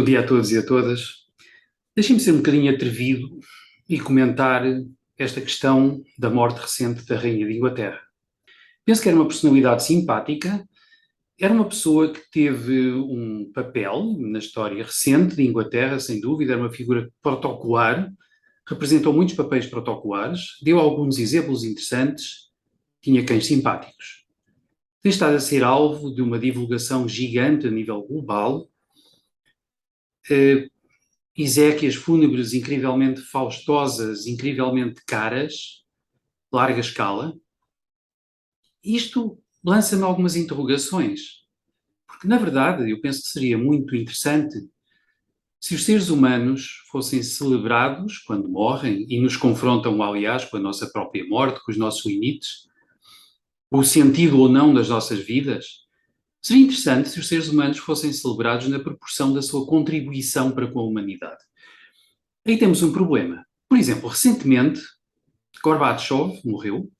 Bom dia a todos e a todas. Deixem-me ser um bocadinho atrevido e comentar esta questão da morte recente da Rainha de Inglaterra. Penso que era uma personalidade simpática, era uma pessoa que teve um papel na história recente de Inglaterra, sem dúvida, era uma figura protocolar, representou muitos papéis protocolares, deu alguns exemplos interessantes, tinha cães simpáticos. Tem estado a ser alvo de uma divulgação gigante a nível global, exéquias fúnebres incrivelmente faustosas, incrivelmente caras, larga escala. Isto lança-me algumas interrogações, porque na verdade eu penso que seria muito interessante se os seres humanos fossem celebrados quando morrem e nos confrontam, aliás, com a nossa própria morte, com os nossos limites, o sentido ou não das nossas vidas. Seria interessante se os seres humanos fossem celebrados na proporção da sua contribuição para com a humanidade. Aí temos um problema. Por exemplo, recentemente, Gorbachev morreu,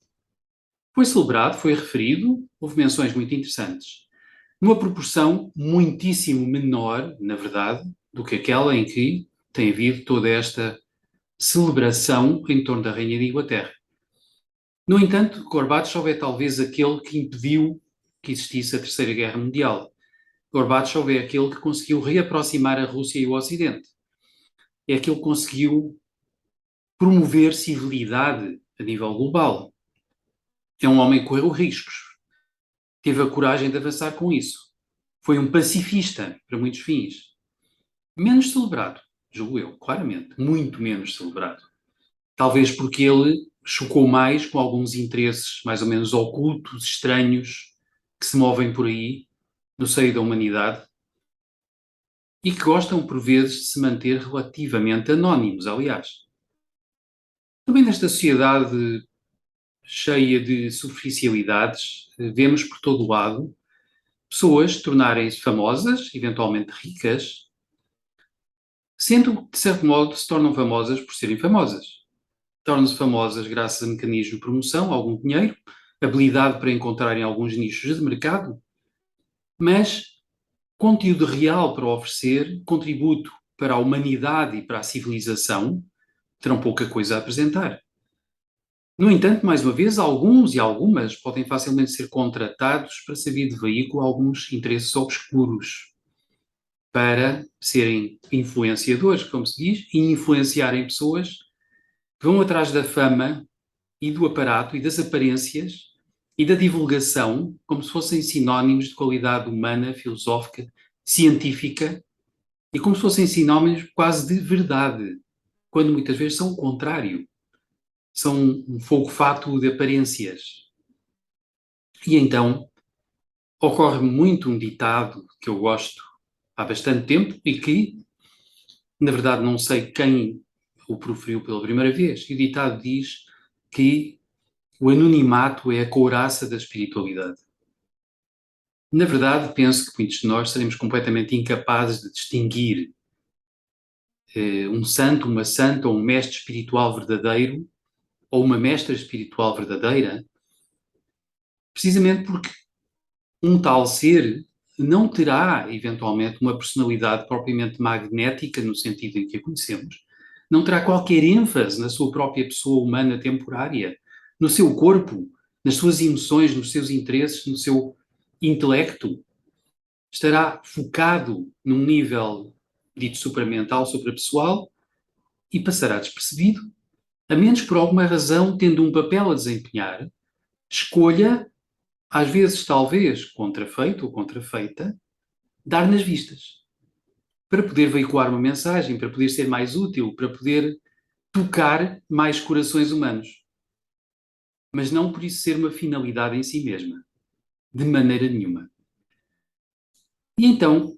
foi celebrado, foi referido, houve menções muito interessantes, numa proporção muitíssimo menor, na verdade, do que aquela em que tem havido toda esta celebração em torno da Rainha de Inglaterra. No entanto, Gorbachev é talvez aquele que impediu que existisse a Terceira Guerra Mundial. Gorbachev é aquele que conseguiu reaproximar a Rússia e o Ocidente. É aquele que conseguiu promover civilidade a nível global. É um homem que correu riscos. Teve a coragem de avançar com isso. Foi um pacifista para muitos fins. Menos celebrado, julgo eu, claramente. Muito menos celebrado. Talvez porque ele chocou mais com alguns interesses mais ou menos ocultos, estranhos, que se movem por aí, no seio da humanidade, e que gostam, por vezes, de se manter relativamente anónimos, aliás. Também nesta sociedade cheia de superficialidades, vemos por todo o lado pessoas tornarem-se famosas, eventualmente ricas, sendo que, de certo modo, se tornam famosas por serem famosas. Tornam-se famosas graças a mecanismos de promoção, algum dinheiro, habilidade para encontrarem alguns nichos de mercado, mas conteúdo real para oferecer, contributo para a humanidade e para a civilização, terão pouca coisa a apresentar. No entanto, mais uma vez, alguns e algumas podem facilmente ser contratados para servir de veículo a alguns interesses obscuros, para serem influenciadores, como se diz, e influenciarem pessoas que vão atrás da fama e do aparato e das aparências e da divulgação como se fossem sinónimos de qualidade humana, filosófica, científica e como se fossem sinónimos quase de verdade, quando muitas vezes são o contrário. São um fogo fátuo de aparências. E então ocorre muito um ditado que eu gosto há bastante tempo e que, na verdade, não sei quem o proferiu pela primeira vez. E o ditado diz que o anonimato é a couraça da espiritualidade. Na verdade, penso que muitos de nós seremos completamente incapazes de distinguir um santo, uma santa ou um mestre espiritual verdadeiro ou uma mestra espiritual verdadeira, precisamente porque um tal ser não terá, eventualmente, uma personalidade propriamente magnética, no sentido em que a conhecemos, não terá qualquer ênfase na sua própria pessoa humana temporária, no seu corpo, nas suas emoções, nos seus interesses, no seu intelecto. Estará focado num nível dito supramental, suprapessoal, e passará despercebido, a menos por alguma razão, tendo um papel a desempenhar, escolha, às vezes talvez contrafeito ou contrafeita, dar nas vistas, para poder veicular uma mensagem, para poder ser mais útil, para poder tocar mais corações humanos. Mas não por isso ser uma finalidade em si mesma. De maneira nenhuma. E então,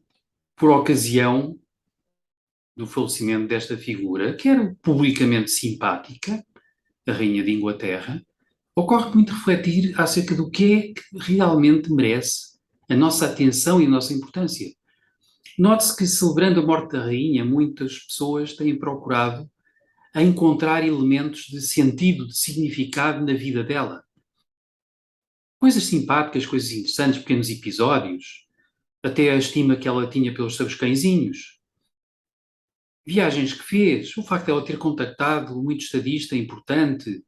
por ocasião do falecimento desta figura, que era publicamente simpática, a Rainha de Inglaterra, ocorre muito refletir acerca do que é que realmente merece a nossa atenção e a nossa importância. Note-se que, celebrando a morte da Rainha, muitas pessoas têm procurado a encontrar elementos de sentido, de significado na vida dela. Coisas simpáticas, coisas interessantes, pequenos episódios, até a estima que ela tinha pelos seus cãezinhos. viagens que fez, o facto de ela ter contactado muito estadista importante,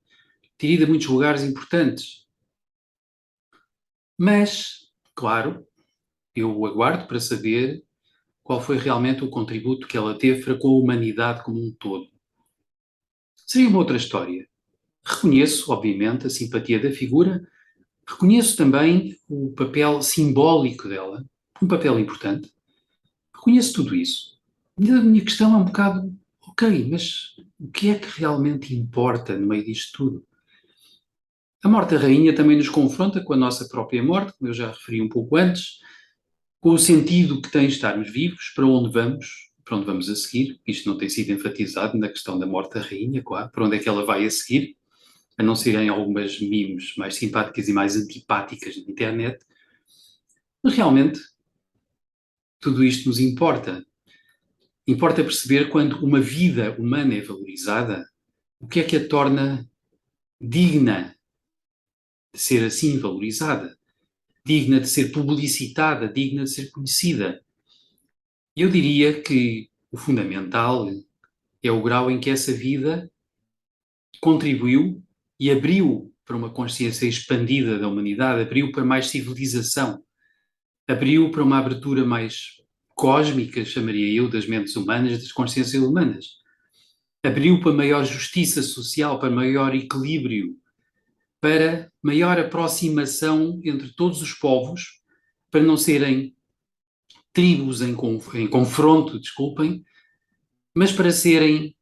ter ido a muitos lugares importantes. Mas, claro, eu aguardo para saber qual foi realmente o contributo que ela teve para com a humanidade como um todo. Seria uma outra história. Reconheço, obviamente, a simpatia da figura, reconheço também o papel simbólico dela, um papel importante. Reconheço tudo isso. A minha questão é um bocado, ok, mas o que é que realmente importa no meio disto tudo? A morte da rainha também nos confronta com a nossa própria morte, como eu já referi um pouco antes, com o sentido que tem estarmos vivos, para onde vamos a seguir. Isto não tem sido enfatizado na questão da morte da rainha, claro, para onde é que ela vai a seguir, a não ser em algumas memes mais simpáticas e mais antipáticas na internet. Mas realmente, tudo isto nos importa. Importa perceber quando uma vida humana é valorizada, o que é que a torna digna de ser assim valorizada, digna de ser publicitada, digna de ser conhecida. Eu diria que o fundamental é o grau em que essa vida contribuiu e abriu para uma consciência expandida da humanidade, abriu para mais civilização, abriu para uma abertura mais cósmica, chamaria eu, das mentes humanas, das consciências humanas. Abriu para maior justiça social, para maior equilíbrio, para maior aproximação entre todos os povos, para não serem tribos em confronto, desculpem, mas para serem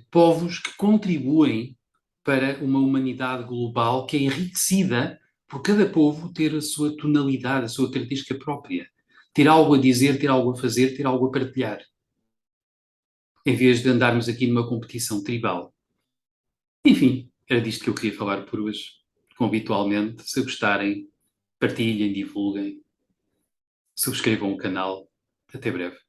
povos que contribuem para uma humanidade global que é enriquecida por cada povo ter a sua tonalidade, a sua característica própria. Ter algo a dizer, ter algo a fazer, ter algo a partilhar. Em vez de andarmos aqui numa competição tribal. Enfim, era disto que eu queria falar por hoje. Como habitualmente, se gostarem, partilhem, divulguem, subscrevam o canal. Até breve.